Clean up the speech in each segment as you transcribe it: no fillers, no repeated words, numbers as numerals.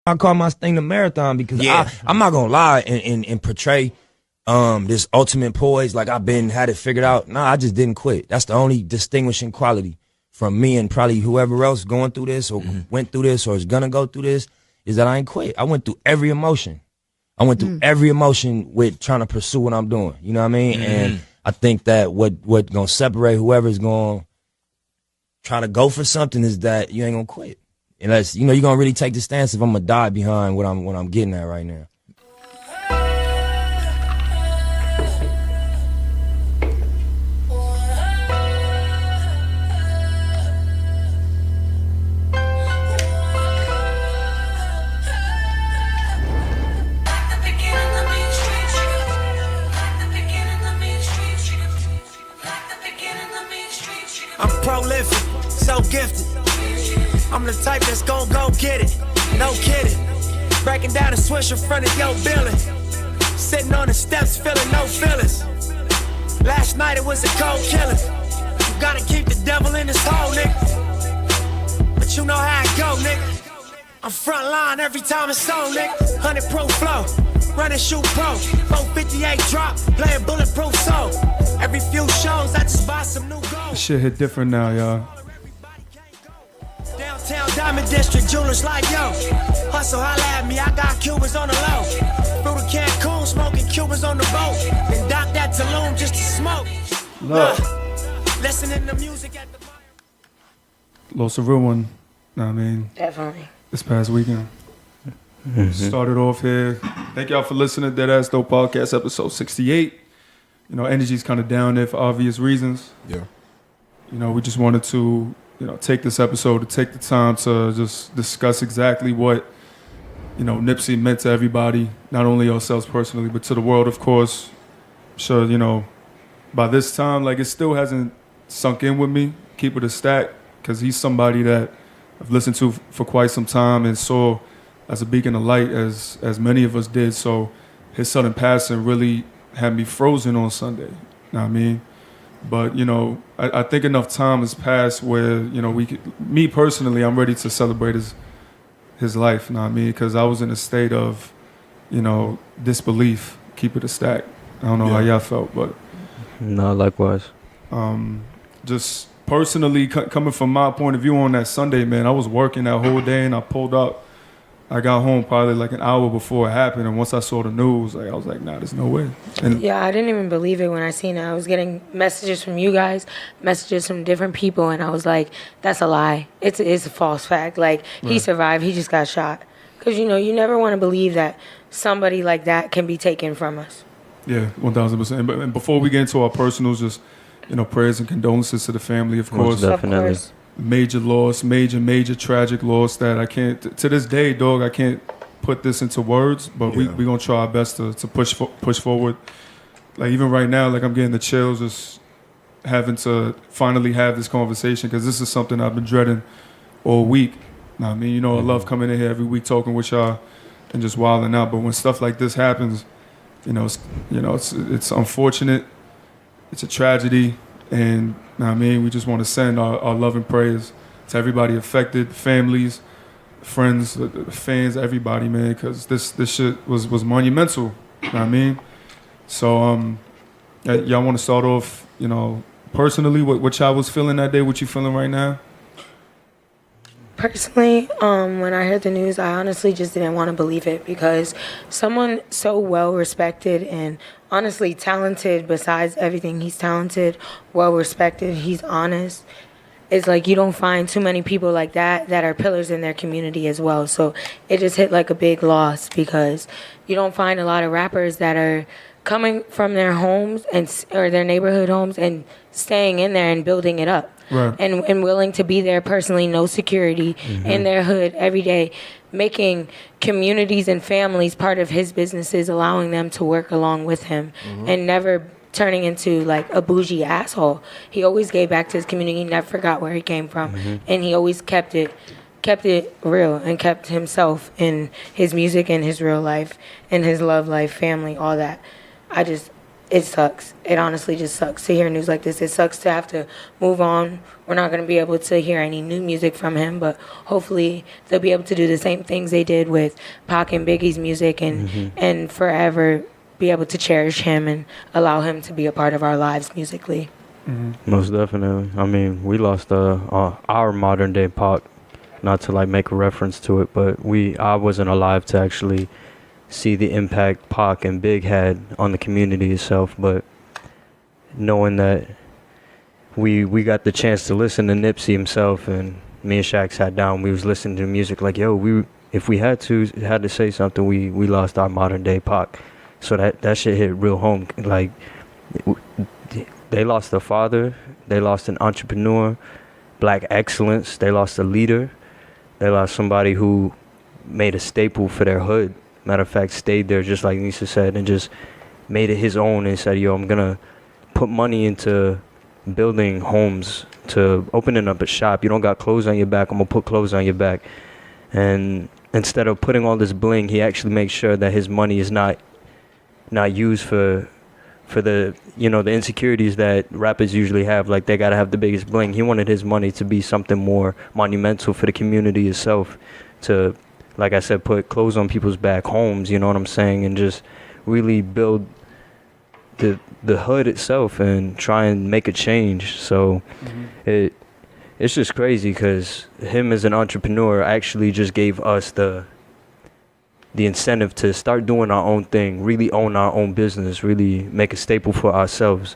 I call my thing the marathon because I'm not gonna lie and portray this ultimate poise like I've had it figured out. No, I just didn't quit. That's the only distinguishing quality from me and probably whoever else going through this or went through this or is gonna go through this is that I ain't quit. I went through every emotion. I went through every emotion with trying to pursue what I'm doing. You know what I mean? And I think that what gonna separate whoever's gonna try to go for something is that you ain't gonna quit. Unless, you know, you're gonna really take the stance if I'm gonna die behind what I'm getting at right now. I'm prolific, so gifted. I'm the type that's gon' go get it, no kidding. Breaking down a switch in front of your building. Sitting on the steps, feeling no feelings. Last night it was a cold killing. You gotta keep the devil in his hole, nigga. But you know how it go, nigga. I'm front line every time it's on, nigga. 100 proof flow, run and shoot pro. 458 drop, playing bulletproof soul. Every few shows I just buy some new gold. This shit hit different now, y'all. Downtown Diamond District, jewelers like yo. Hustle, holla at me, I got Cubans on the low. Through the Cancun, smoking Cubans on the boat. Then dock that Tulum just to smoke. Listening to music at the Lost a real one, know what I mean? Definitely. This past weekend. Started off here. Thank y'all for listening to Deadass Dope Podcast, episode 68. You know, energy's kind of down there for obvious reasons. Yeah. You know, we just wanted to, you know, take this episode to take the time to just discuss exactly what, you know, Nipsey meant to everybody, not only ourselves personally, but to the world, of course. I'm sure, you know, by this time, like, it still hasn't sunk in with me. Keep it a stack, because he's somebody that I've listened to for quite some time and saw as a beacon of light, as many of us did. So his sudden passing really had me frozen on Sunday. You know what I mean? But, you know, I think enough time has passed where, you know, me personally, I'm ready to celebrate his life, you know what I mean? Because I was in a state of, you know, disbelief. Keep it a stack. I don't know how y'all felt, but. No, likewise. Just personally, coming from my point of view on that Sunday, man, I was working that whole day and I pulled up. I got home probably like an hour before it happened, and once I saw the news, like, I was like, nah, there's no way. And yeah, I didn't even believe it when I seen it. I was getting messages from you guys, messages from different people, and I was like, that's a lie. It's a false fact. Like, he survived. He just got shot. Because, you know, you never want to believe that somebody like that can be taken from us. Yeah, 1,000%. And before we get into our personals, just, you know, prayers and condolences to the family, of course. Most definitely. Of course. Major loss, major tragic loss that I can't, to this day, dog, I can't put this into words, but we gonna try our best to push forward. Like, even right now, like, I'm getting the chills just having to finally have this conversation, because this is something I've been dreading all week. I mean, you know, I love coming in here every week talking with y'all and just wilding out, but when stuff like this happens, it's unfortunate, it's a tragedy, and I mean, we just want to send our love and prayers to everybody affected, families, friends, the fans, everybody, man, because this shit was monumental. You know what I mean? So, y'all want to start off, you know, personally, what y'all was feeling that day, what you feeling right now? Personally, when I heard the news, I honestly just didn't want to believe it, because someone so well respected and honestly talented, besides everything, he's talented, well respected, he's honest. It's like you don't find too many people like that are pillars in their community as well. So it just hit like a big loss, because you don't find a lot of rappers that are coming from their homes or their neighborhood homes and staying in there and building it up. Right. And willing to be there personally, no security, in their hood every day, making communities and families part of his businesses, allowing them to work along with him, and never turning into like a bougie asshole. He always gave back to his community. He never forgot where he came from, and he always kept it real and kept himself in his music and his real life and his love life, family, all that. it sucks. It honestly just sucks to hear news like this. It sucks to have to move on. We're not going to be able to hear any new music from him, but hopefully they'll be able to do the same things they did with Pac and Biggie's music and forever be able to cherish him and allow him to be a part of our lives musically. Most definitely. I mean, we lost our modern day Pac, not to like make a reference to it, but I wasn't alive to actually see the impact Pac and Big had on the community itself, but knowing that we got the chance to listen to Nipsey himself, and me and Shaq sat down, we was listening to music like, yo, if we had to say something, we lost our modern day Pac. So that shit hit real home. Like, they lost a father, they lost an entrepreneur, black excellence, they lost a leader, they lost somebody who made a staple for their hood. Matter of fact, stayed there just like Nisa said, and just made it his own and said, yo, I'm gonna put money into building homes, to opening up a shop. You don't got clothes on your back, I'm gonna put clothes on your back. And instead of putting all this bling, he actually makes sure that his money is not used for the, you know, the insecurities that rappers usually have, like they gotta have the biggest bling. He wanted his money to be something more monumental for the community itself, to, like I said, put clothes on people's back, homes, you know what I'm saying, and just really build the hood itself and try and make a change. So it's just crazy because him as an entrepreneur actually just gave us the incentive to start doing our own thing, really own our own business, really make a staple for ourselves.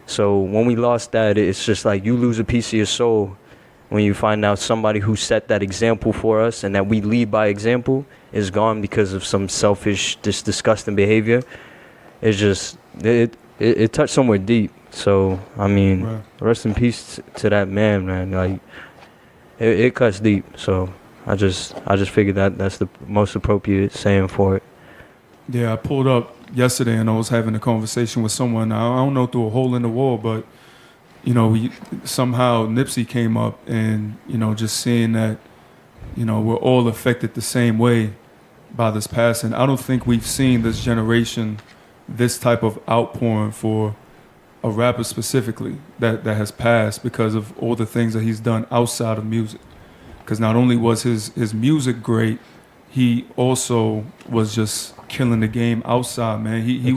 So when we lost that, it's just like you lose a piece of your soul when you find out somebody who set that example for us and that we lead by example is gone because of some selfish, just disgusting behavior. It's just, it touched somewhere deep. So, I mean, right. Rest in peace to that man. Like, it cuts deep. So I just figured that's the most appropriate saying for it. Yeah, I pulled up yesterday and I was having a conversation with someone. I don't know, through a hole in the wall, but you know, somehow Nipsey came up, and you know, just seeing that, you know, we're all affected the same way by this passing. I don't think we've seen this generation this type of outpouring for a rapper specifically that has passed because of all the things that he's done outside of music. Because not only was his music great, he also was just killing the game outside, man. He exactly.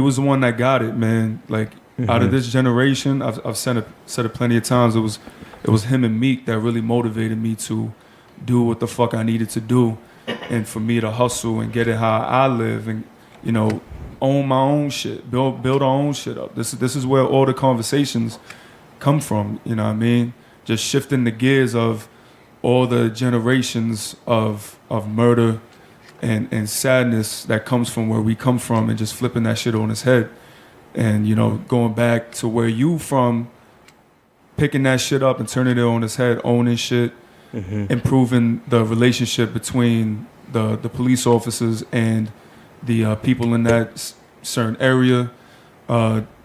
was the one that got it, man. Like, out of this generation, I've said it plenty of times, it was him and Meek that really motivated me to do what the fuck I needed to do, and for me to hustle and get it how I live, and you know, own my own shit, build our own shit up. This is where all the conversations come from, you know what I mean? Just shifting the gears of all the generations of murder and sadness that comes from where we come from, and just flipping that shit on its head. And, you know, going back to where you from, picking that shit up and turning it on its head, owning shit, improving the relationship between the police officers and the people in that certain area,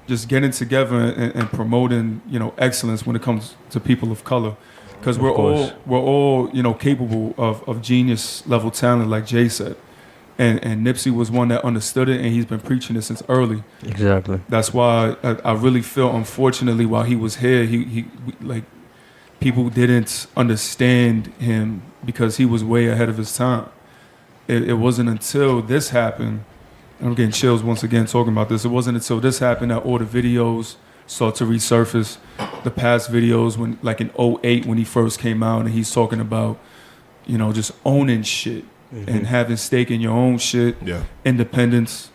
just getting together and promoting, you know, excellence when it comes to people of color. Because we're all, you know, capable of genius level talent, like Jay said. And Nipsey was one that understood it, and he's been preaching it since early. Exactly. That's why I really feel, unfortunately, while he was here, he like, people didn't understand him because he was way ahead of his time. It wasn't until this happened, and I'm getting chills once again talking about this, it wasn't until this happened that all the videos start to resurface. The past videos, when, like in 2008 when he first came out, and he's talking about, you know, just owning shit. And having stake in your own shit, independence.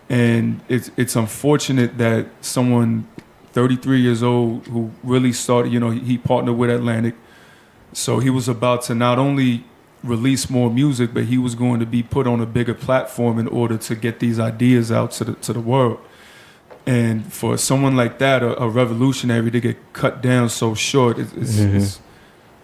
And it's unfortunate that someone 33 years old who really started, you know, he partnered with Atlantic. So he was about to not only release more music, but he was going to be put on a bigger platform in order to get these ideas out to the world. And for someone like that, a revolutionary, to get cut down so short, it's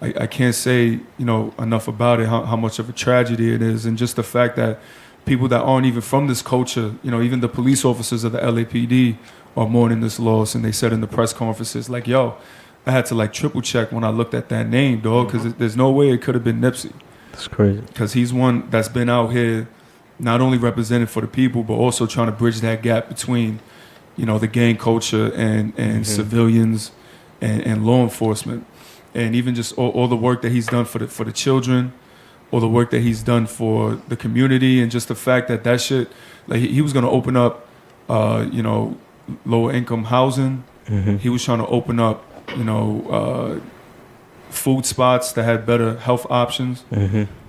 I can't say, you know, enough about it, how much of a tragedy it is. And just the fact that people that aren't even from this culture, you know, even the police officers of the LAPD are mourning this loss. And they said in the press conferences, like, yo, I had to like triple check when I looked at that name, dog, because there's no way it could have been Nipsey. That's crazy. Because he's one that's been out here not only representing for the people, but also trying to bridge that gap between, the gang culture and civilians and law enforcement, and even just all the work that he's done for the children, all the work that he's done for the community, and just the fact that shit, like he was going to open up, lower income housing. He was trying to open up, food spots that had better health options.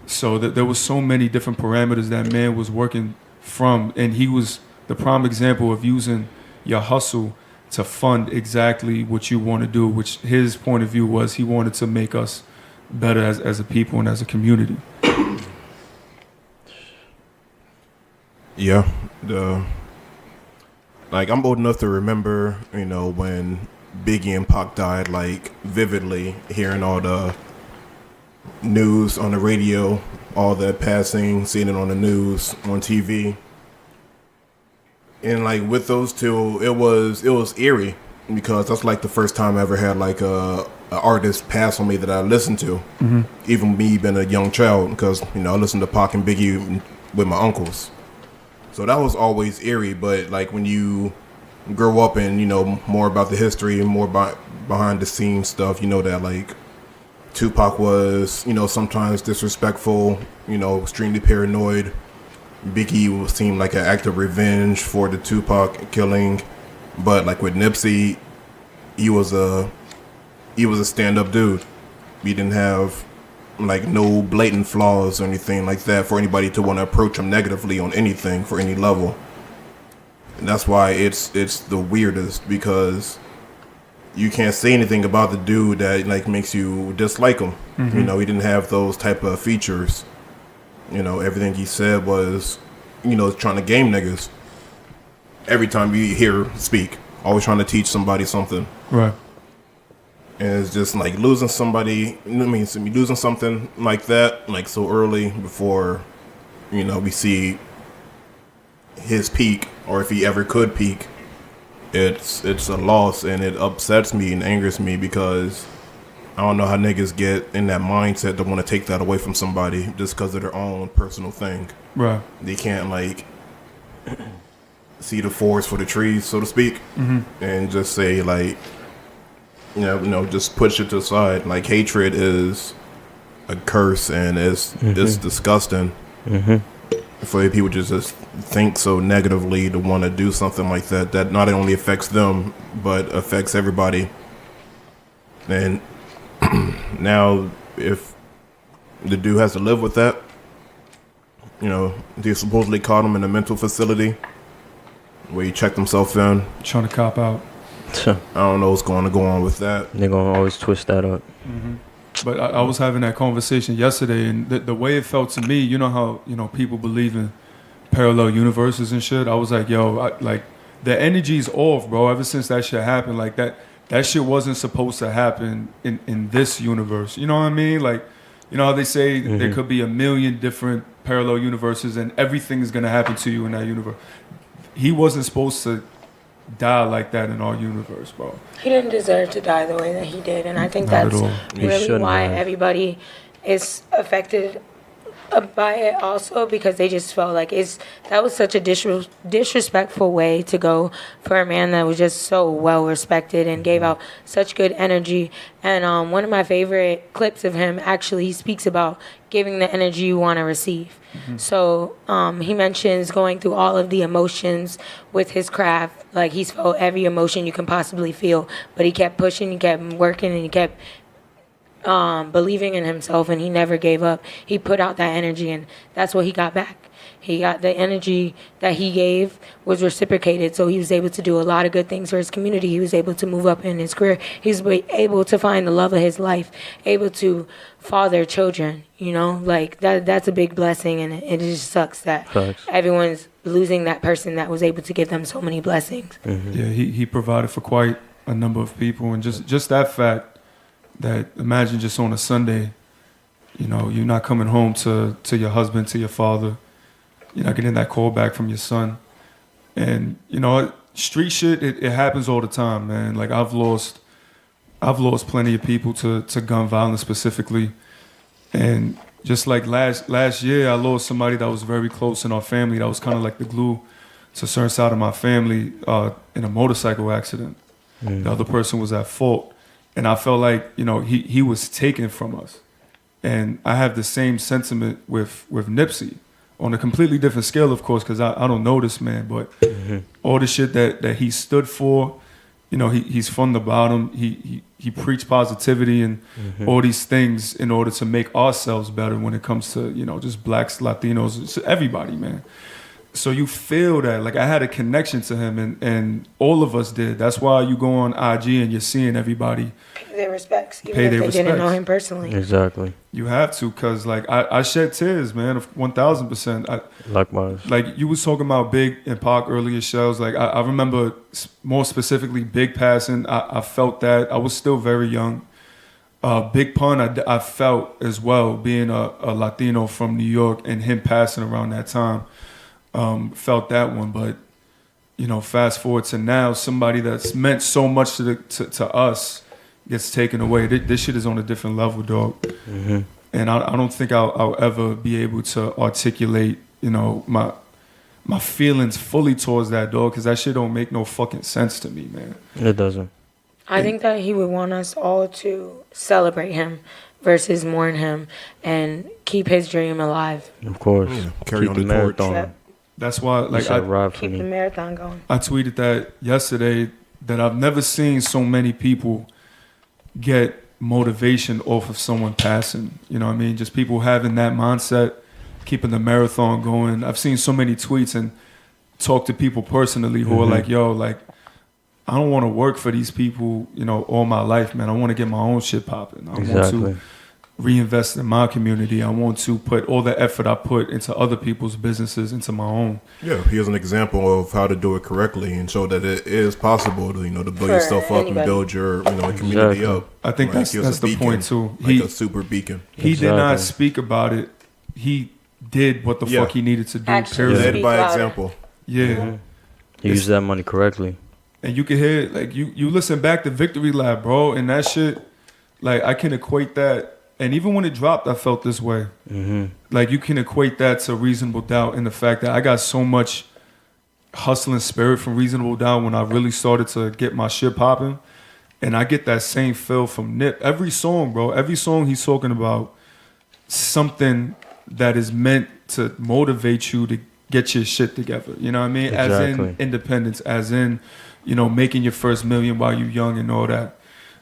So that there was so many different parameters that man was working from, and he was the prime example of using your hustle to fund exactly what you want to do, which his point of view was he wanted to make us better as a people and as a community. Yeah. I'm old enough to remember, when Biggie and Pac died, vividly hearing all the news on the radio, all that passing, seeing it on the news, on TV. And with those two, it was eerie, because that's the first time I ever had a artist pass on me that I listened to. Even me being a young child, because I listened to Pac and Biggie with my uncles. So that was always eerie. But when you grow up and more about the history and more about behind the scenes stuff, that Tupac was sometimes disrespectful, extremely paranoid. Biggie seemed like an act of revenge for the Tupac killing, but with Nipsey, he was a stand-up dude. He didn't have no blatant flaws or anything like that for anybody to want to approach him negatively on anything for any level. And that's why it's the weirdest, because you can't say anything about the dude that makes you dislike him. He didn't have those type of features. Everything he said was, trying to game niggas. Every time you hear speak, always trying to teach somebody something. Right. And it's just losing somebody, losing something like that, so early before, we see his peak, or if he ever could peak. It's a loss, and it upsets me and angers me, because I don't know how niggas get in that mindset to want to take that away from somebody just because of their own personal thing. Right. They can't see the forest for the trees, so to speak, and just say just push it to the side. Hatred is a curse, and it's disgusting. For people to just think so negatively to want to do something like that not only affects them but affects everybody. And now if the dude has to live with that, they supposedly caught him in a mental facility where he checked himself in, Trying to cop out. I don't know what's going to go on with that. They're going to always twist that up. But I was having that conversation yesterday, and the way it felt to me, how people believe in parallel universes and shit. I was like, yo, the energy's off, bro. Ever since that shit happened, that shit wasn't supposed to happen in this universe. You know what I mean? How they say there could be a million different parallel universes, and everything is gonna happen to you in that universe. He wasn't supposed to die like that in our universe, bro. He didn't deserve to die the way that he did, and I think that's really why everybody is affected by it also, because they just felt like that was such a disrespectful way to go for a man that was just so well respected and gave out such good energy. And one of my favorite clips of him, actually, he speaks about giving the energy you want to receive. So he mentions going through all of the emotions with his craft. He's felt every emotion you can possibly feel, but he kept pushing, he kept working, and he kept believing in himself, and he never gave up. He put out that energy, and that's what he got back. He got the energy that he gave was reciprocated, so he was able to do a lot of good things for his community. He was able to move up in his career. He was able to find the love of his life, able to father children, that's a big blessing, and it just sucks that everyone's losing that person that was able to give them so many blessings. Yeah, he provided for quite a number of people, and just that fact, that imagine just on a Sunday, you're not coming home to your husband, to your father, you're not getting that call back from your son. And street shit, it happens all the time, man. I've lost plenty of people to gun violence specifically, and Just like last year, I lost somebody that was very close in our family. That was kind of like the glue to a certain side of my family in a motorcycle accident. The other person was at fault. And I felt like, he was taken from us. And I have the same sentiment with Nipsey on a completely different scale, of course, because I don't know this man, but all the shit that he stood for, he's from the bottom. He preached positivity and all these things in order to make ourselves better when it comes to, just blacks, Latinos, just everybody, man. So you feel that, like I had a connection to him and all of us did. That's why you go on IG and you're seeing everybody pay their respects, even if they didn't know him personally. Exactly. You have to, because like I shed tears, man, of 1,000%. Likewise. Like you was talking about Big and Pac earlier shows. Like I remember more specifically Big passing. I felt that. I was still very young. Big Pun, I felt as well, being a Latino from New York and him passing around that time. Felt that one, but fast forward to now, somebody that's meant so much to us gets taken away. This shit is on a different level, dog. And I don't think I'll ever be able to articulate, my feelings fully towards that, dog, because that shit don't make no fucking sense to me, man. It doesn't. I think that he would want us all to celebrate him versus mourn him and keep his dream alive. Of course. Carry on the marathon. Yep. That's why, like, keep the marathon going. I tweeted that yesterday that I've never seen so many people get motivation off of someone passing. You know what I mean? Just people having that mindset, keeping the marathon going. I've seen so many tweets and talked to people personally who are like, yo, like, I don't want to work for these people, all my life, man. I want to get my own shit popping. I want to reinvest in my community. I want to put all the effort I put into other people's businesses into my own. Yeah, here's an example of how to do it correctly and show that it is possible to, to build yourself up and build your, community up. I think that's the point too. Like a super beacon. He did not speak about it. He did what the fuck he needed to do. Actually, led by example. Yeah. He used that money correctly. And you can hear, like, you listen back to Victory Lap, bro, and that shit, like, I can equate that. And even when it dropped, I felt this way. Like, you can equate that to Reasonable Doubt in the fact that I got so much hustling spirit from Reasonable Doubt when I really started to get my shit popping. And I get that same feel from Nip. Every song, bro, every song he's talking about something that is meant to motivate you to get your shit together. You know what I mean? Exactly. As in independence, as in, making your first million while you're young and all that.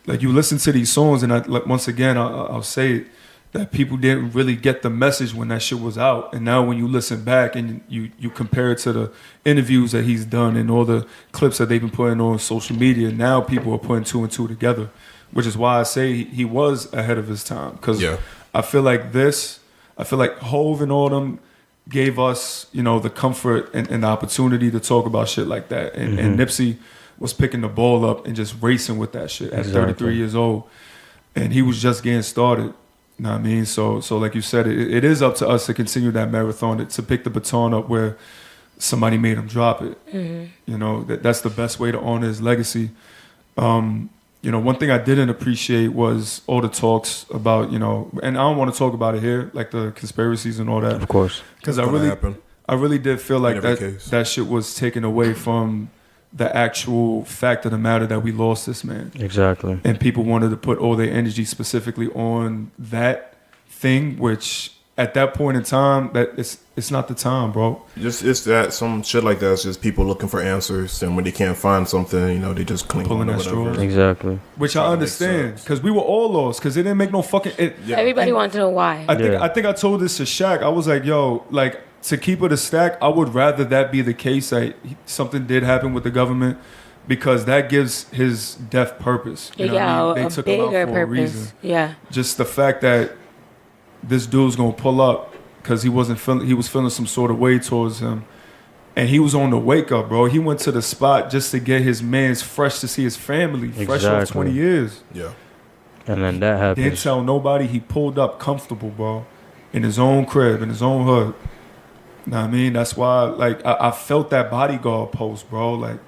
Like, you listen to these songs, and once again, I'll say it, that people didn't really get the message when that shit was out. And now when you listen back and you compare it to the interviews that he's done and all the clips that they've been putting on social media, now people are putting two and two together, which is why I say he was ahead of his time. Because I feel like Hove and all them gave us, the comfort and the opportunity to talk about shit like that. And Nipsey was picking the ball up and just racing with that shit at 33 years old. And he was just getting started. You know what I mean? So like you said, it is up to us to continue that marathon, to pick the baton up where somebody made him drop it. That's the best way to honor his legacy. One thing I didn't appreciate was all the talks about, and I don't want to talk about it here, like the conspiracies and all that. Of course. Because I really did feel like that shit was taken away from the actual fact of the matter that we lost this man. Exactly. And people wanted to put all their energy specifically on that thing, which at that point in time, that it's not the time, bro. It's that some shit like that. It's just people looking for answers, and when they can't find something, they just cling on to whatever. Exactly. Which I understand, because we were all lost, because it didn't make no fucking. Everybody wanted to know why. I think I told this to Shaq. I was like, yo, like, to keep it a stack, I would rather that be the case, that something did happen with the government, because that gives his death purpose. You know what I mean? They took him out for a reason. Yeah. Just the fact that this dude's gonna pull up because he was feeling some sort of way towards him, and he was on the wake up, bro. He went to the spot just to get his man's fresh to see his family, fresh off 20 years. Yeah. And then that happened. Didn't tell nobody. He pulled up comfortable, bro, in his own crib, in his own hood. You know what I mean? That's why, like, I felt that bodyguard post, bro. Like,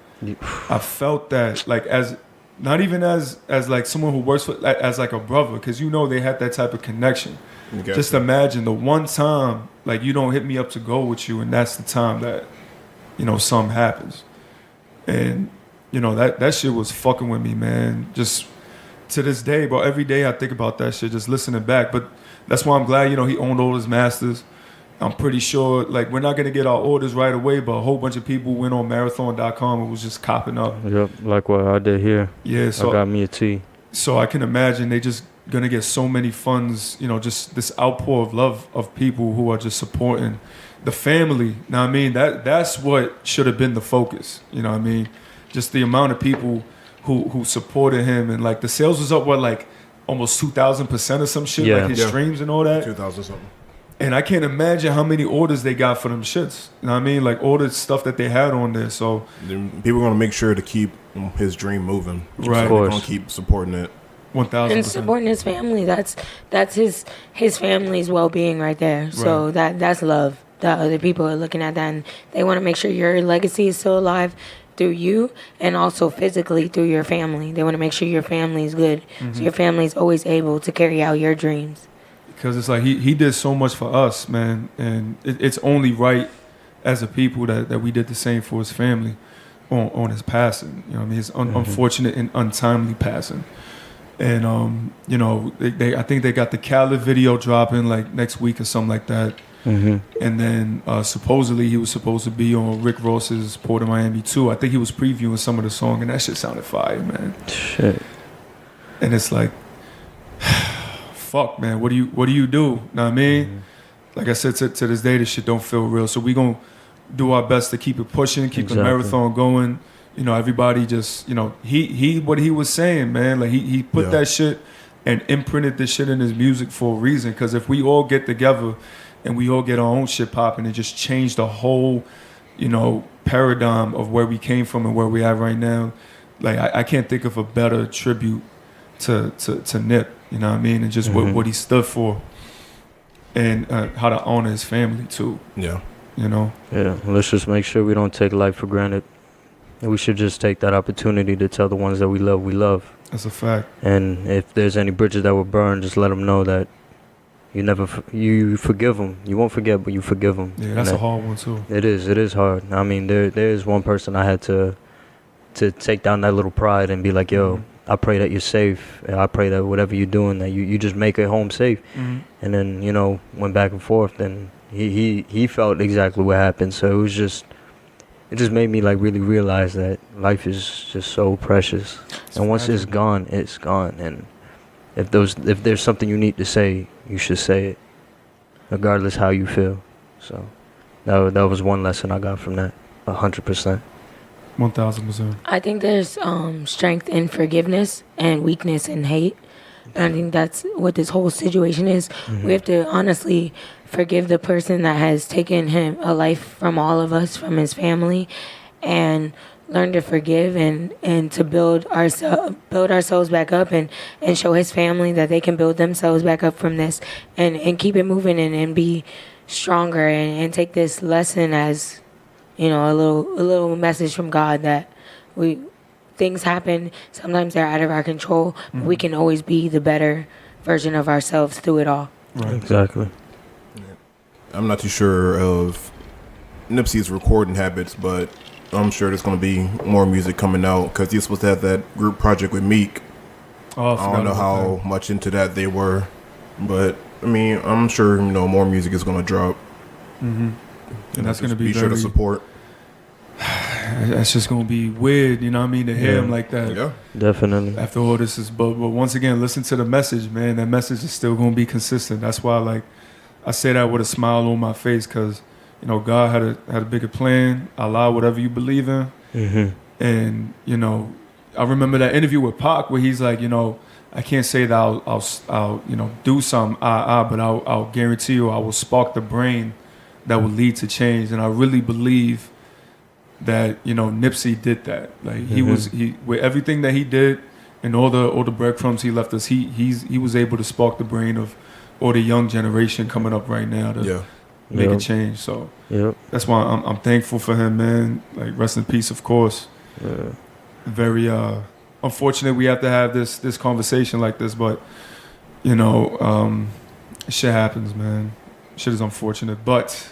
I felt that, like, as not even as like someone who works for, as like a brother, because they had that type of connection. Just imagine the one time, like, you don't hit me up to go with you, and that's the time that, you know, something happens. And, you know, that shit was fucking with me, man. Just to this day, bro, every day I think about that shit, just listening back. But that's why I'm glad, you know, he owned all his masters. I'm pretty sure, like, we're not going to get our orders right away, but a whole bunch of people went on Marathon.com and was just copping up. Yep, like what I did here. Yeah, so I got me a tee. So I can imagine they just going to get so many funds, you know, just this outpour of love of people who are just supporting the family. Now, I mean, that's what should have been the focus, you know what I mean? Just the amount of people who supported him, and, like, the sales was up, what, like, almost 2,000% or some shit, like his streams and all that? 2,000 something. And I can't imagine how many orders they got for them shits. You know what I mean? Like, all the stuff that they had on there. So people are going to make sure to keep his dream moving. Right. So they're going to keep supporting it. 1,000%. And supporting his family. That's his family's well-being right there. So that's love. That other people are looking at that, and they want to make sure your legacy is still alive through you, and also physically through your family. They want to make sure your family is good. So your family is always able to carry out your dreams. Because it's like he did so much for us, man, and it's only right as a people that we did the same for his family on his passing. You know what I mean? His unfortunate and untimely passing. And you know, I think they got the Khaled video dropping like next week or something like that. And then supposedly he was supposed to be on Rick Ross's Port of Miami too. I think he was previewing some of the song, and that shit sounded fire, man. Shit. And it's like, fuck, man, what do you do? Know what I mean? Like I said, to this day, this shit don't feel real. So we gonna do our best to keep it pushing, keep the marathon going. You know, everybody just, you know, he what he was saying, man, like he put that shit and imprinted this shit in his music for a reason. Because if we all get together and we all get our own shit popping, and just change the whole, you know, paradigm of where we came from and where we are right now. Like I can't think of a better tribute to Nip. You know what I mean? And just what he stood for, and how to honor his family too. Yeah. You know? Yeah, let's just make sure we don't take life for granted. And we should just take that opportunity to tell the ones that we love. That's a fact. And if there's any bridges that were burned, just let them know that you forgive them. You won't forget, but you forgive them. Yeah, that's a hard one too. It is hard. I mean, there is one person I had to take down that little pride and be like, yo, I pray that you're safe. I pray that whatever you're doing, that you just make it home safe. And then, you know, went back and forth, and he felt exactly what happened. So it just made me like really realize that life is just so precious. And once it's gone, it's gone. And if there's something you need to say, you should say it, regardless how you feel. So that was one lesson I got from that, 100%. 1,000%. I think there's strength in forgiveness and weakness in hate. And I think that's what this whole situation is. We have to honestly forgive the person that has taken him a life from all of us, from his family, and learn to forgive and to build ourselves back up, and show his family that they can build themselves back up from this, and keep it moving and be stronger, and take this lesson as, you know, a little message from God that things happen. Sometimes they're out of our control, but we can always be the better version of ourselves through it all. Right. Exactly. I'm not too sure of Nipsey's recording habits, but I'm sure there's going to be more music coming out, because he's supposed to have that group project with Meek. Oh, I don't know how much into that they were, but I mean, I'm sure, you know, more music is going to drop. And that's going to be sure to support. That's just going to be weird, you know what I mean, to hear him like that. Yeah, definitely. After all this is, but once again, listen to the message, man. That message is still going to be consistent. That's why, like, I say that with a smile on my face, because, you know, God had a bigger plan. Allah, whatever you believe in. And, you know, I remember that interview with Pac where he's like, you know, I can't say that I'll you know, do something, but I'll guarantee you I will spark the brain that will lead to change. And I really believe that, you know, Nipsey did that. Like he with everything that he did and all the breadcrumbs he left us, he was able to spark the brain of all the young generation coming up right now to make a change. So that's why I'm thankful for him, man. Like, rest in peace, of course. Very unfortunate we have to have this conversation like this, but, you know, Shit happens, man. Shit is unfortunate, but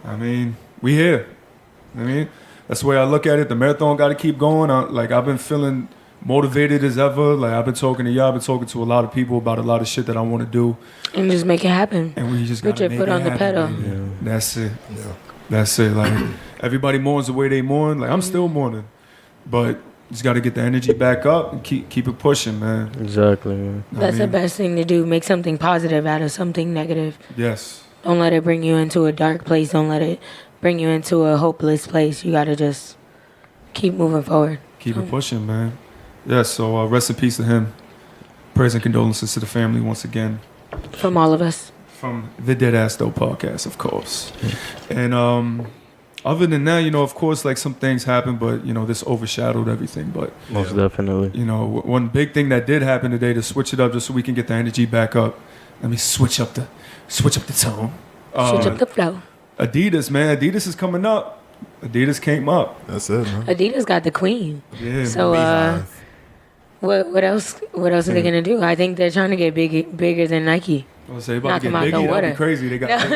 I mean, we here. I mean, that's the way I look at it. The marathon got to keep going. I've been feeling motivated as ever. Like, I've been talking to y'all. I've been talking to a lot of people about a lot of shit that I want to do. And just make it happen. And we just got to make it happen. Put your foot on the pedal. Yeah. That's it. Yeah. That's it. Like, everybody mourns the way they mourn. Like, I'm still mourning. But just got to get the energy back up and keep it pushing, man. Exactly, man. That's the best thing to do. Make something positive out of something negative. Yes. Don't let it bring you into a dark place. Don't let it bring you into a hopeless place. You got to just keep moving forward. Keep it pushing, man. Yeah, so rest in peace to him. Prayers and condolences to the family once again. From all of us. From the Deadass Though podcast, of course. And other than that, of course, like, some things happen, but, this overshadowed everything. But most definitely. One big thing that did happen today, to switch it up just so we can get the energy back up. Let me switch up the tone. Switch up the flow. Adidas, man. Adidas is coming up. Adidas came up. That's it, man. Adidas got the queen. Yeah. So, what else are they gonna do? I think they're trying to get bigger than Nike. I'll say about to get Biggie. That'd be crazy. They got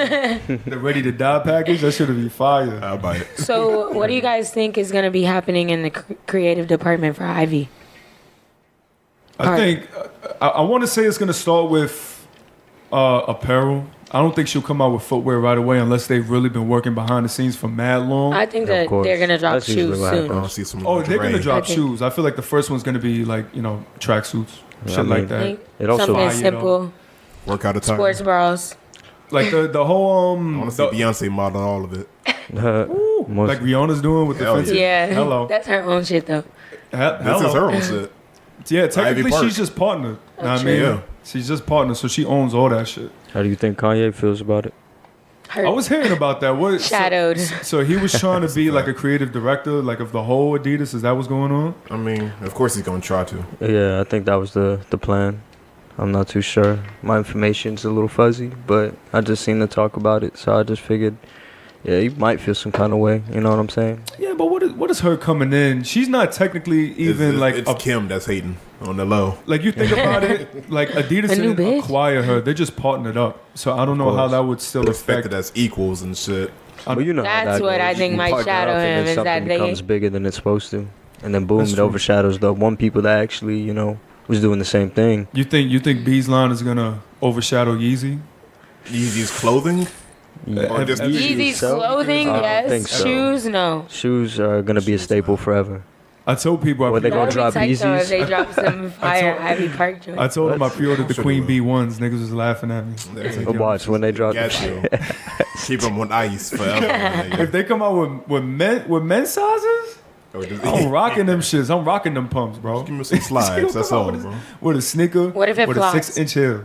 the Ready to Die package. That should be fire. I'll buy it. So, what do you guys think is gonna be happening in the creative department for Ivy? I think I want to say it's gonna start with apparel. I don't think she'll come out with footwear right away unless they've really been working behind the scenes for mad long. I think that they're going to drop shoes soon. They're going to drop shoes. I feel like the first one's going to be like, tracksuits, shit like that. It also something simple. Workout attire. Sports bras. Like the whole... I want to see Beyonce model all of it. Like Rihanna's doing with the fences. Yeah. Hello. That's her own shit, though. This is her own shit. Yeah, technically she's just partnered. Know what I mean? Yeah. She's just partnered, so she owns all that shit. How do you think Kanye feels about it? I was hearing about that. What shadowed? So he was trying to be like a creative director, like, of the whole Adidas. Is that what's going on? I mean, of course he's gonna try to. Yeah, I think that was the plan. I'm not too sure. My information's a little fuzzy, but I just seen the talk about it, so I just figured, yeah, he might feel some kind of way. You know what I'm saying? Yeah, but what is her coming in? She's not technically even it's Kim that's hating on the low. Like, you think about it, like, Adidas didn't acquire her; they just partnered up. So I don't know how that would still affect it as equals and shit. Well, that's what I think might shadow him. Is that they becomes bigger than it's supposed to, and then boom, it overshadows the one people that actually was doing the same thing. You think B's line is gonna overshadow Yeezy? Yeezy's clothing? Or just Yeezy's clothing? Yes. So. Shoes? No. Shoes are gonna be a staple forever. I told people they're gonna drop Yeezys. If they drop some fire Ivy Park joints. I told them I pre-ordered the Queen Bee ones. Niggas was laughing at me. Watch when they drop keep them on ice forever. If they come out with men's sizes, I'm rocking them shits. I'm rocking them pumps, bro. Just give me some slides. That's all, bro. With a sneaker. What if it with flops? a 6-inch heel?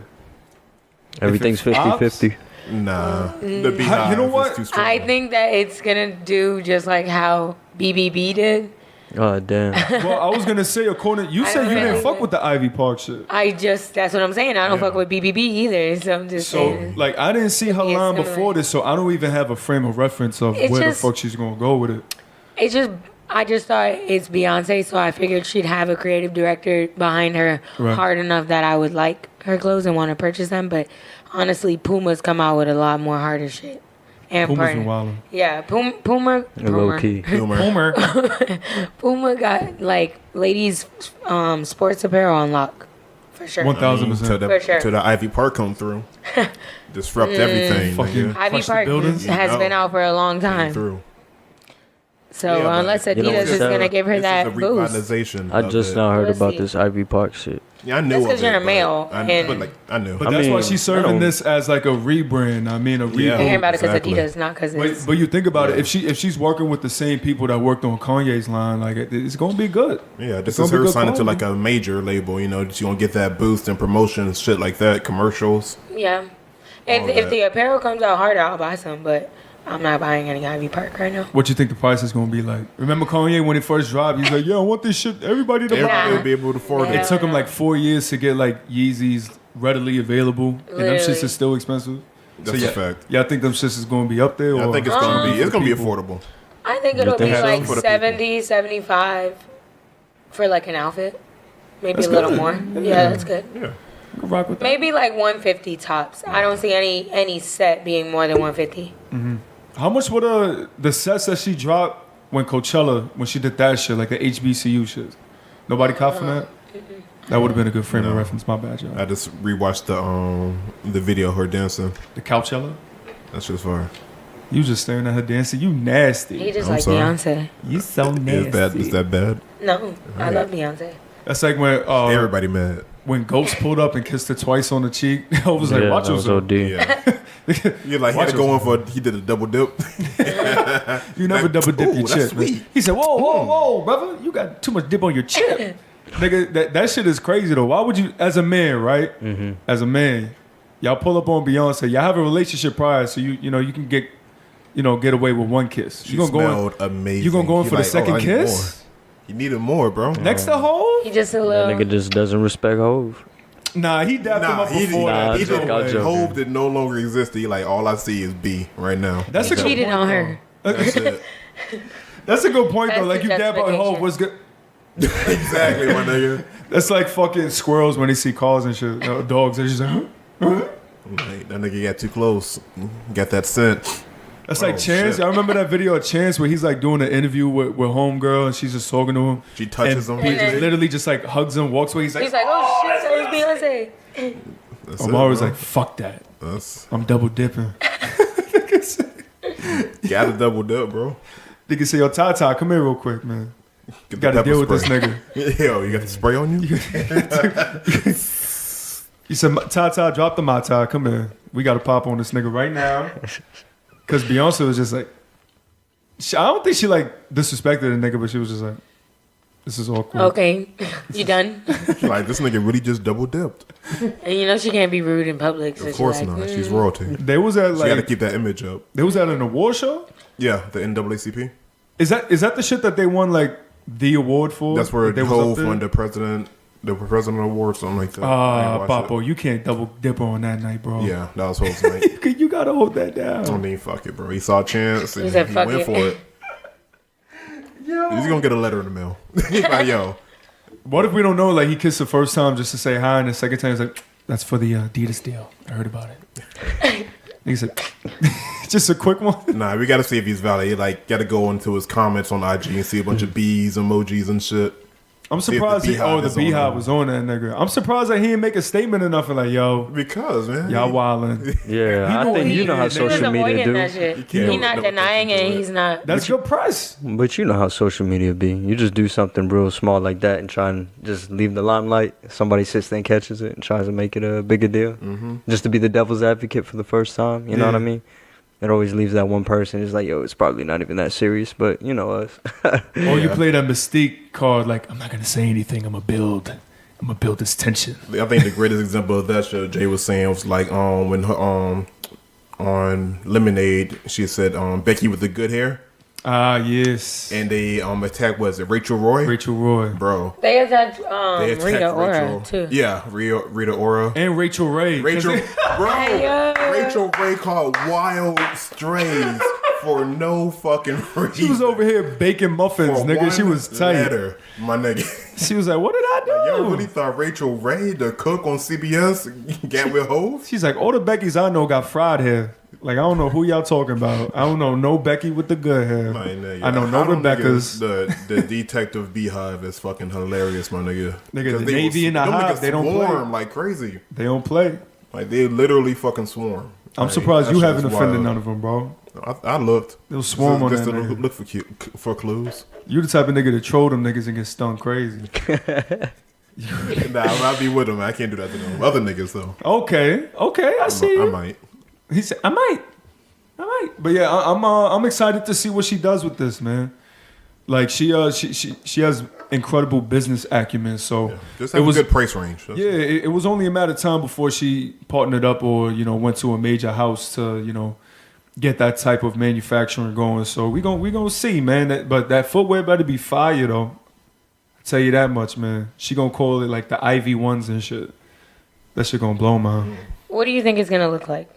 Everything's 50-50. Nah. The Beehive, you know what? I think that it's gonna do just like how BBB did. Oh damn. Well, I was gonna say, according you said you didn't fuck with the Ivy Park shit. That's what I'm saying. I don't fuck with BBB either. So I'm just saying. Like, I didn't see her line before this, so I don't even have a frame of reference of where the fuck she's gonna go with it. I just thought it's Beyonce, so I figured she'd have a creative director behind her hard enough that I would like her clothes and want to purchase them. But honestly, Puma's come out with a lot more harder shit. And Puma's been wildin'. Yeah, Puma. Low key. Puma got like ladies' sports apparel on lock. For sure. 1000%. To the Ivy Park come through. Disrupt everything. Ivy Park has been out for a long time. So unless Adidas is gonna give her that boost. I just now heard about this Ivy Park shit. Yeah, I knew. That's because you're a male. I knew. But that's why she's serving this as like a rebrand. I mean, a reboot. You're hearing about it because Adidas, not because it's... But you think about it, if she's working with the same people that worked on Kanye's line, like, it's gonna be good. Yeah, this is her signing to like a major label. She's gonna get that boost and promotion and shit like that, commercials. Yeah. If the apparel comes out harder, I'll buy some, but I'm not buying any Ivy Park right now. What you think the price is going to be like? Remember Kanye when it first dropped? He's like, "Yeah, I want this shit. Everybody to buy it." Be able to afford it. It took him like 4 years to get like Yeezys readily available, and them shits is still expensive. That's a fact. Yeah, I think them shits is going to be up there. I think it's going to be affordable. I think it'll be like 70, 75 for like an outfit, maybe a little more. Yeah, that's good. Yeah. can rock with that. Maybe like 150 tops. I don't see any set being more than 150. How much would the sets that she dropped when she did that shit, like the HBCU shit? Nobody caught from that? That would have been a good frame of reference. My bad, y'all. I just rewatched the video of her dancing. The Coachella? That's just fire. You just staring at her dancing. You nasty. He just I'm like sorry. Beyonce. You so nasty. Is that bad? No, I love Beyonce. That's like when Everybody mad. when Ghost pulled up and kissed her twice on the cheek. I was like, watch that was yourself. OD. Yeah. You're like, he had to go in for, he did a double dip. You never double dip your that's chip. Man. sweet. He said, whoa, brother. You got too much dip on your chip. Nigga, that shit is crazy, though. Why would you, as a man, right? As a man, y'all pull up on Beyonce. Y'all have a relationship prior, so you can get away with one kiss. She smelled amazing. You gonna go in for the second kiss? You needed more, bro. Next to Hov? He just a That little. nigga just doesn't respect Hov. Nah, he dapped him up before that. He joke, didn't. I'm joking. Hope that no longer existed. He like, all I see is B right now. That's a good cheated point, on though. her. That's it. That's a good point, though. That's Like, you the dab out Hov, justification. what's good? Exactly, my nigga. That's like fucking squirrels when they see cars and shit. Dogs, they're just like, huh? Like, that nigga got too close. Got that scent. That's like Oh, Chance. shit. I remember that video of Chance where he's like doing an interview with homegirl and she's just talking to him. She touches and him. He just literally just like hugs him, walks away. He's like, He's like, oh shit, so it's Beyonce. That's Omar was bro. like, fuck that. That's, I'm double dipping. got a double dip, bro. Nigga say, yo, Tata, come here real quick, man. Get the Gotta pepper deal with this spray. nigga. Yo, you got the spray on you? He said, Tata, drop the Mata. Come here. We got to pop on this nigga right now. Because Beyonce was just like, I don't think she like disrespected the nigga, but she was just like, this is awkward. Okay, you done? Like, this nigga really just double dipped. And you know she can't be rude in public. So Of course she's like, not. She's royalty. They was at She got to like, keep that image up. they was at an award show? Yeah, the NAACP. Is that the shit that they won like the award for? That's where That they was Hov up there? won the president award, something like that. I Ah, ain't watched Papo, you can't double dip on that night, bro. it. Yeah, that was Hov's night. You gotta hold that I down. mean, fuck it, bro. He saw a chance and He said, he "Fuck went it." for it. He's gonna get a letter in the mail. He's like, yo, What if we don't know? Like he kissed the first time just to say hi, and the second time he's like, "That's for the Adidas deal. I heard about it." He said, "Just a quick one." nah, we gotta see if he's valid. He like gotta go into his comments on IG and see a bunch of bees, emojis, and shit. I'm See if the surprised. The Beehive is on beehive there. was on that nigga. I'm surprised that he didn't make a statement or nothing. Like, yo, Because man, y'all wildin'. Yeah, I think you know how He's He was social media avoiding that do. shit. can't He's not know what denying they it. do it. He's not. That's good press. But you know how social media be. You just do something real small like that and try and just leave the limelight. Somebody sits there and catches it and tries to make it a bigger deal. Just to be the devil's advocate for the first time. You know what I Yeah. mean? It always leaves that one person. It's like, yo, it's probably not even that serious, but you know us. Or you play that mystique card. Like, I'm not gonna say anything. I'm gonna build this tension. I think the greatest example of that shit Jay was saying was like when her on Lemonade, she said Becky with the good hair, Ah, yes. and they attacked Rachel Roy, Rachel Roy bro. They attacked They attacked Rita Ora Rachel too. Yeah, Rita Ora. and Rachel Ray. Rachel, bro. Yo. Rachel Ray called wild strays for no fucking reason. She was over here baking muffins, For nigga. She one was tight. letter, my nigga. She was like, "What did I do?" Y'all really thought Rachel Ray, the cook on CBS, got with hoes? She's like, all the Beckys I know got fried hair. Like, I don't know who y'all talking about. I don't know no Becky with the good hair. My nigga. I know no How them Rebecca's. niggas- The detective beehive is fucking hilarious, my nigga. Nigga, 'Cause the they Navy will- and the them Hive, niggas they don't play. swarm like crazy. They don't play. Like they literally fucking swarm. I'm Like, surprised that you shit haven't is offended wild. none of them, bro. I looked. They'll swarm on just that to nigga. look for clues. You the type of nigga to troll them niggas and get stung crazy. Nah, I'll be with them. I can't do that to them. Other niggas though. Okay, I see you. I might. He said, I might. But yeah, I'm excited to see what she does with this, man. Like she has incredible business acumen. So Just it have was a good price range. That's yeah, it was only a matter of time before she partnered up or went to a major house to get that type of manufacturing going. So we gonna see, man. But that footwear better be fire though. I tell you that much, man. She gonna call it like the Ivy ones and shit. That shit gonna blow my. What do you think it's gonna look like?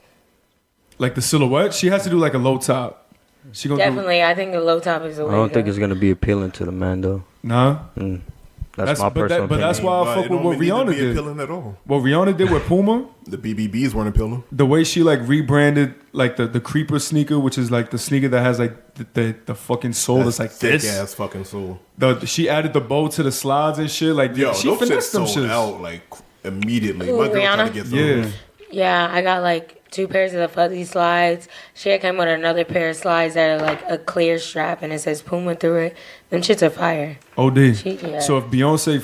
Like the silhouette, she has to do like a low top. She gonna Definitely, I think the low top is the way I don't to think go. it's going to be appealing to the man, though. Nah. I That's my personal but that's why I fuck with what Rihanna did. Appealing at all. What Rihanna did with Puma, The BBBs weren't appealing. the way she like rebranded like the creeper sneaker, which is like the sneaker that has like the fucking sole that's like thick this. ass fucking sole. She added the bow to the slides and shit. Like Yo, she those shit finessed them sold shits. out like immediately. Ooh, My girl tried to Rihanna? get some. Yeah. Yeah, I got like 2 pairs of the fuzzy slides. She had came with another pair of slides that are like a clear strap and it says Puma through it. Them shits are fire. OD. Yeah. So if Beyonce,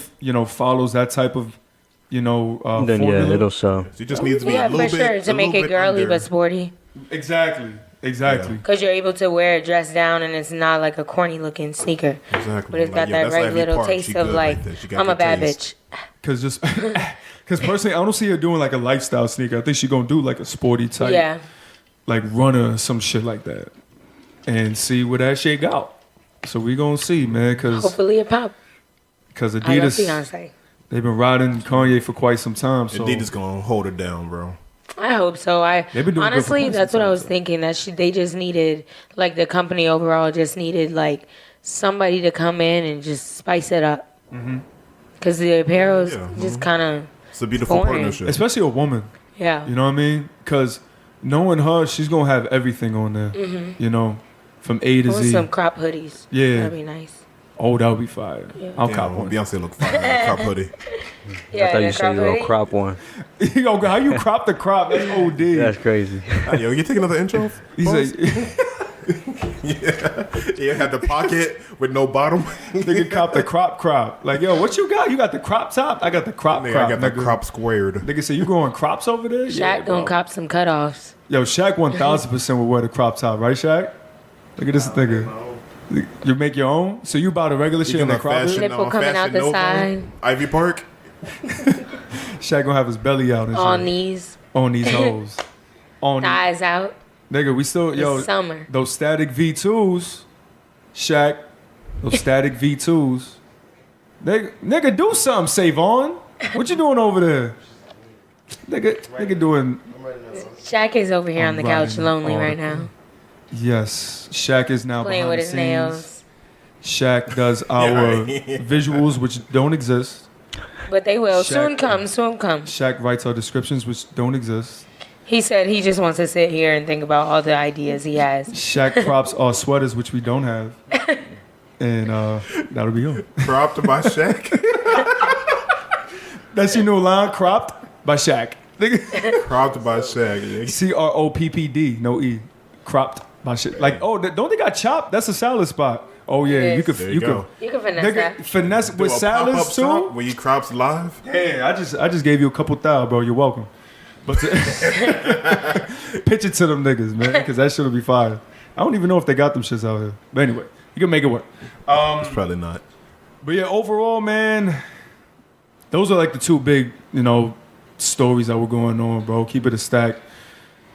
follows that type of, then formula, it'll sell. She just needs to be Yeah, a little for bit sure. To make it girly under. but sporty. Exactly. Because you're able to wear it dressed down and it's not like a corny looking sneaker. Exactly. But it's got Like, that that's right Ivy little Park. taste She of good like, right there. She got I'm a good bad taste. Because personally, I don't see her doing like a lifestyle sneaker. I think she's gonna do like a sporty type, Yeah. like runner or some shit like that, and see where that shit go. So we gonna see, man, because Hopefully it pop. I love Adidas, Beyonce. they've been riding Kanye for quite some time. So Adidas gonna hold it down, bro. I hope so. They've been doing good for Honestly, quite that's some what I time, was so. thinking. That they just needed, like the company overall just needed like somebody to come in and just spice it up. Because the apparel's just kind of It's a beautiful Boring. partnership. especially a woman, yeah. you know what I mean? Because knowing her, she's gonna have everything on there, from A to I want Z. some crop hoodies. Yeah. That'd be nice. Oh, that would be fire. Yeah. I'll Yeah, cop one. Beyonce look fine. in a crop hoodie. I thought you said you were hoodie. gonna crop one. Yo, how you crop the crop? That's OD. That's crazy. Yo, you take another intro? He's Boss? like, Yeah, had the pocket with no bottom. nigga cop the crop. Like, yo, what you got? You got the crop top? I got the crop Nigga, crop. I got that nigga. crop squared. Nigga say, you growing crops over there? Shaq bro. gonna cop some cutoffs. Yo, Shaq 1000% will wear the crop top, right, Shaq? Look at this nigga. You make your own? So you buy the regular shit and then crop it? Nipple coming out the Nova, side. Ivy Park. Shaq gonna have his belly out and On shit. knees, On these hoes. On these. thighs out. Nigga, we still, yo, It's summer. those static V2s, Shaq, those static V2s. Nigga, do something, Savon. What you doing over there? Nigga doing, Shaq is over here on the couch riding lonely all right the- now. yes, Shaq is now Playing behind with the his scenes. nails. Shaq does our right. visuals, which don't exist. But they will. Shaq- Soon come. Shaq writes our descriptions, which don't exist. He said he just wants to sit here and think about all the ideas he has. Shaq crops our sweaters, which we don't have. And that'll be all. Cropped by Shaq. That's your new line, cropped by Shaq. Cropped by Shaq. nigga. CROPPD, no E. Cropped by shit. Like, oh, don't they got chopped? That's a salad spot. Oh yeah, It you is. could There you you go. could You can finesse nigga that. finesse with Do a pop-up salads shop too. where you crops live. Yeah, I just gave you a couple thou, bro. You're welcome. But pitch it to them niggas, man, because that shit'll be fire. I don't even know if they got them shits out here. But anyway, you can make it work. It's probably not. But yeah, overall, man, those are like the two big, stories that were going on, bro. Keep it a stack.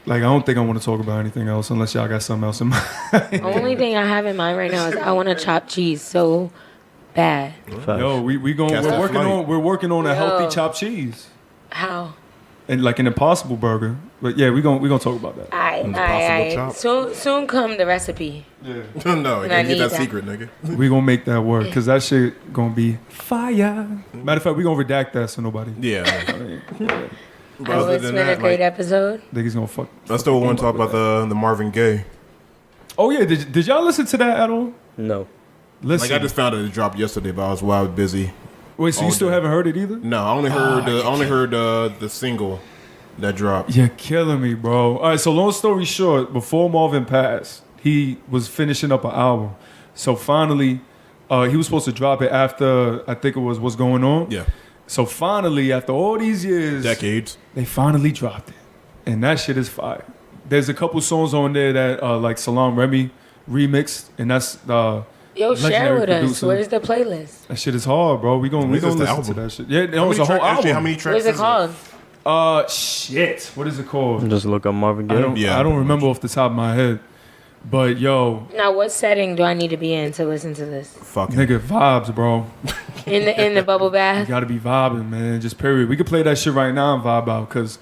Like, I don't think I want to talk about anything else unless y'all got something else in mind. The only thing I have in mind right now is I want to chop cheese so bad. Yo, Cast that flight. we're working on a Yo. healthy chopped cheese How? and like an Impossible burger. But yeah, we gonna talk about that. Impossible chop. Soon come the recipe. No, you I can't get need that that. secret, nigga. We gonna make that work because that shit gonna be fire. Matter of fact, we gonna redact that so nobody. Yeah. But Oh, other it's than been a that, great like, episode. Niggas gonna fuck. I still want to talk about the Marvin Gaye. Oh yeah, did y'all listen to that at all? No. Listen. Like I just found it dropped yesterday, but I was wild busy. Wait, so you all still day. haven't heard it either? No, I only heard the single that dropped. You're killing me, bro. All right, so long story short, before Marvin passed, he was finishing up an album. So finally, he was supposed to drop it after, I think it was What's Going On. Yeah, So finally, after all these years, decades. they finally dropped it. And that shit is fire. There's a couple songs on there that like Salam Remy remixed, and that's Yo, share legendary with us. producer. Where's the playlist? that shit is hard, bro. We gonna Is this listen the to album? that shit. Yeah, no, it's a whole album. Actually, how many tracks? What's it called? Shit. What is it called? Just look up Marvin Gaye. I don't remember off the top of my head. But yo, Now, what setting do I need to be in to listen to this? Fucking nigga, vibes, bro. In the bubble You bath? gotta be vibing, man. Just period. We could play that shit right now and vibe out, cause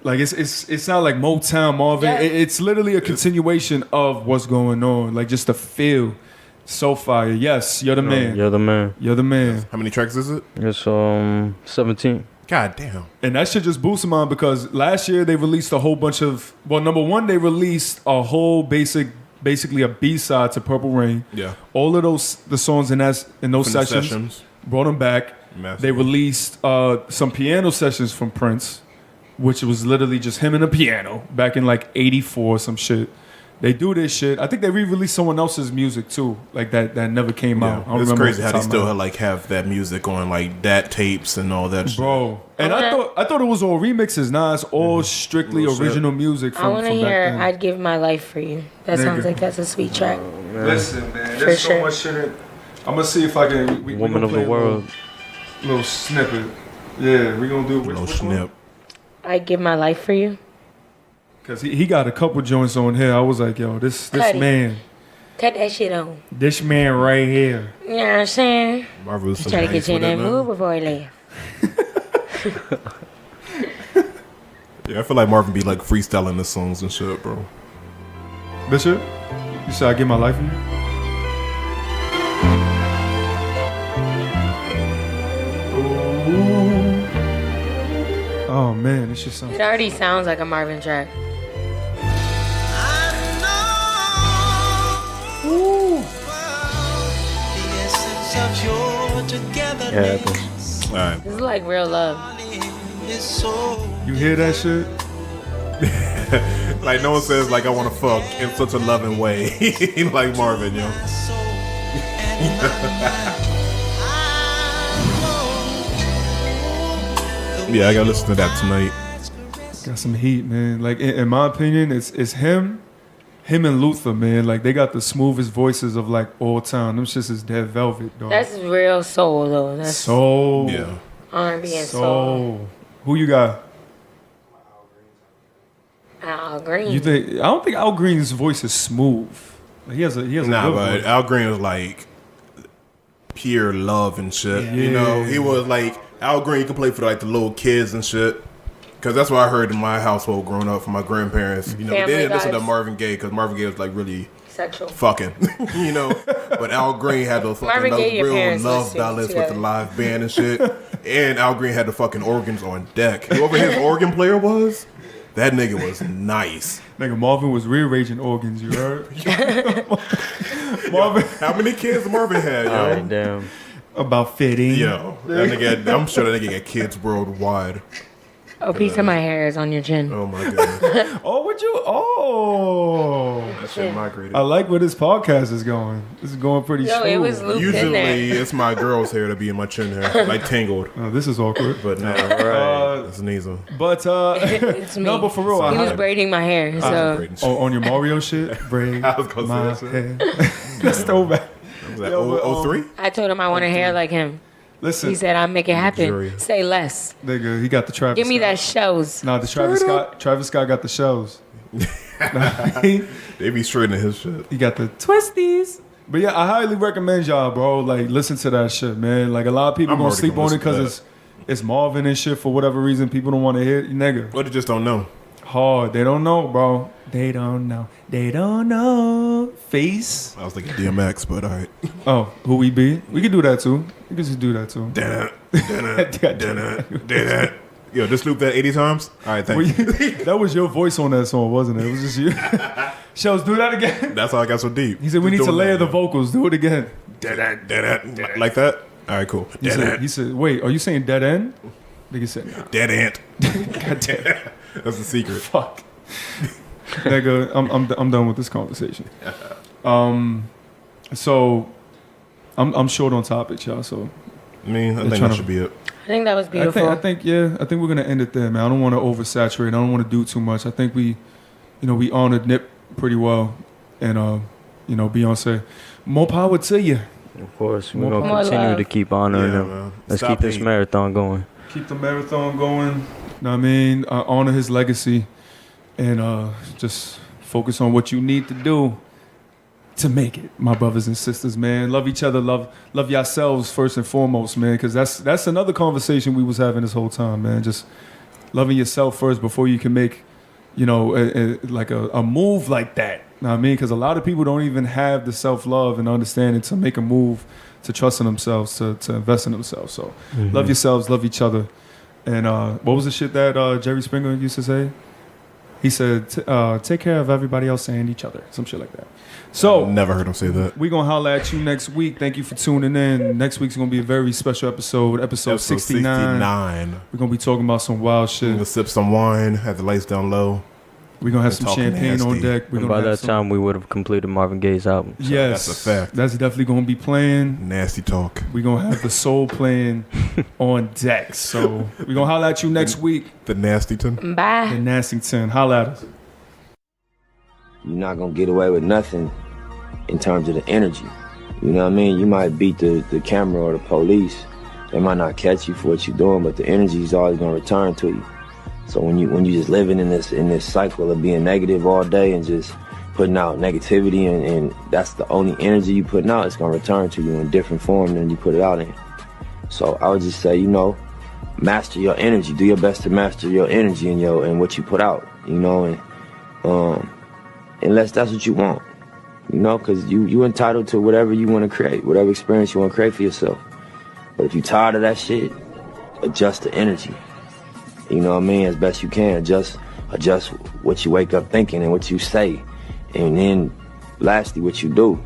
like it's not like Motown Marvin. Yeah. It's literally a continuation of What's Going On. Like just the feel So fire. Yes, you're the man. You're the man. You're the man. How many tracks is it? It's 17. God damn. And that shit just boosted mine because last year they released a whole bunch of. Well, number one, they released a whole basically a B-side to Purple Rain. Yeah. All of the songs in those sessions brought them back. Massive. They released some piano sessions from Prince, which was literally just him and a piano back in like '84 some shit. They do this shit. I think they re-released someone else's music too, like that never came out. I don't It's remember crazy what how the they time still have that music on like dat tapes and all that shit. Bro, and I thought it was all remixes. Nah, it's all strictly Real original music I from want to back hear then. I'd Give My Life For You. That Nigga. sounds like that's a sweet track. Listen, man, For there's so sure. much shit in. I'm gonna see if I can. We Woman gonna of play the world. Little snippet. Yeah, we gonna do which No one? snip. I'd Give My Life For You. Cause he got a couple joints on here. I was like, yo, this Cuddy. man, Cut that shit on. this man right here. You know what I'm saying? Marva was Try to get you in that mood before I leave. Yeah, I feel like Marvin be like freestyling the songs and shit, bro. This shit? You said I give my life for you? Ooh. Oh man, this shit sounds. It already sounds like a Marvin track. Yeah, this. All right. This is like real love. You hear that shit? Like no one says like I want to fuck in such a loving way, like Marvin, yo. Yeah, I gotta listen to that tonight. Got some heat, man. Like in my opinion, it's him and Luther, man. Like they got the smoothest voices of like all time. Them shits is dead velvet, dog. That's real soul though. That's so Yeah. R&B and soul. so. Who you got? Al Green. You think? I don't think Al Green's voice is smooth. Like, he has a Nah, good but voice. Al Green was like pure love and shit. You know, Yeah. he was like Al Green. You can play for like the little kids and shit. Cause that's what I heard in my household growing up from my grandparents. You know, Family they didn't listen to vibes. Marvin Gaye because Marvin Gaye was like really Sexual. fucking, you know. But Al Green had those fucking Marvin those Gaye, your real parents love listened ballads with the together. live band and shit. And Al Green had the fucking organs on deck. Whoever his organ player was, that nigga was nice. Nigga, Marvin was rearranging organs. You heard? Marvin, How many kids Marvin had, yo? Alright, damn. about 15. Yo, that nigga, I'm sure that nigga got kids worldwide. A piece of my hair is on your chin. Oh my goodness. Oh, what you? Oh, That shit migrated. I like where this podcast is going. This is going pretty Yo, smooth. it was looped in Usually there. it's my girl's hair to be in my chin hair, like tangled. Oh, this is awkward. But no, Right. it's Neasel. But It's me. no, but for real, He was I, braiding my hair, so on your Mario shit, braid I was gonna my say hair. That's throwback. Was that Yo, but, 03? I told him I want a hair like him. Listen, He said I'll make it happen. Luxurious. Say less. nigga, he got the Travis. Give me Scott. that shows. Nah, the Travis Scott. Travis Scott got the shows. They be straightening his shit. He got the twisties. But yeah, I highly recommend y'all, bro. Like, listen to that shit, man. Like, a lot of people I'm gonna already sleep gonna on it listen to because it's Marvin and shit for whatever reason. People don't want to hear it. Nigga, Well, they just don't know. hard. They don't know, bro. They don't know. They don't know. Face. I was thinking DMX, but all right. Oh, who we be? We could do that too. We could just do that too. Yo, just loop that 80 times? All right, thank you. That was your voice on that song, wasn't it? It was just you. Shells, do that again. That's how I got so deep. He said we need to layer the vocals. Do it again. Like that? All right, cool. He said, wait, are you saying dead end? Nigga said, nah. Dead ant. God damn. That's the secret. Fuck. Nigga, I'm done with this conversation. So I'm short on topics, y'all. So I mean, I think trying that to- should be it. I think that was beautiful. I think we're gonna end it there, man. I don't want to oversaturate. I don't want to do too much. I think we honored Nip pretty well, and Beyonce, more power to you. Of course, we're More gonna power. continue More to love. keep honoring Yeah, him. man. Let's Stop keep this hate. marathon going. Keep the marathon going. Know what I mean, honor his legacy, and just focus on what you need to do to make it, my brothers and sisters, man. Love each other, love yourselves first and foremost, man, because that's another conversation we was having this whole time, man. Just loving yourself first before you can make, like a move like that, Know what I mean? Because a lot of people don't even have the self-love and understanding to make a move, to trust in themselves, to invest in themselves. So love yourselves, love each other. And what was the shit that Jerry Springer used to say? He said, take care of everybody else and each other. Some shit like that. So never heard him say that. We're going to holler at you next week. Thank you for tuning in. Next week's going to be a very special episode 69. We're going to be talking about some wild shit. We're going to sip some wine, have the lights down low. We're going to have some champagne nasty on deck. And by that time, we would have completed Marvin Gaye's album. So. Yes. That's a fact. That's definitely going to be playing. Nasty talk. We're going to have the soul playing on deck. So we're going to holler at you next week. The Nastyton. Bye. The Nastyton. Holler at us. You're not going to get away with nothing in terms of the energy. You know what I mean? You might beat the camera or the police. They might not catch you for what you're doing, but the energy is always going to return to you. So when you just living in this cycle of being negative all day and just putting out negativity and that's the only energy you putting out, it's going to return to you in different form than you put it out in. So I would just say, master your energy. Do your best to master your energy and what you put out, and unless that's what you want, because you entitled to whatever you want to create, whatever experience you want to create for yourself. But if you're tired of that shit, adjust the energy. You know what I mean? As best you can. Adjust what you wake up thinking and what you say. And then lastly, what you do.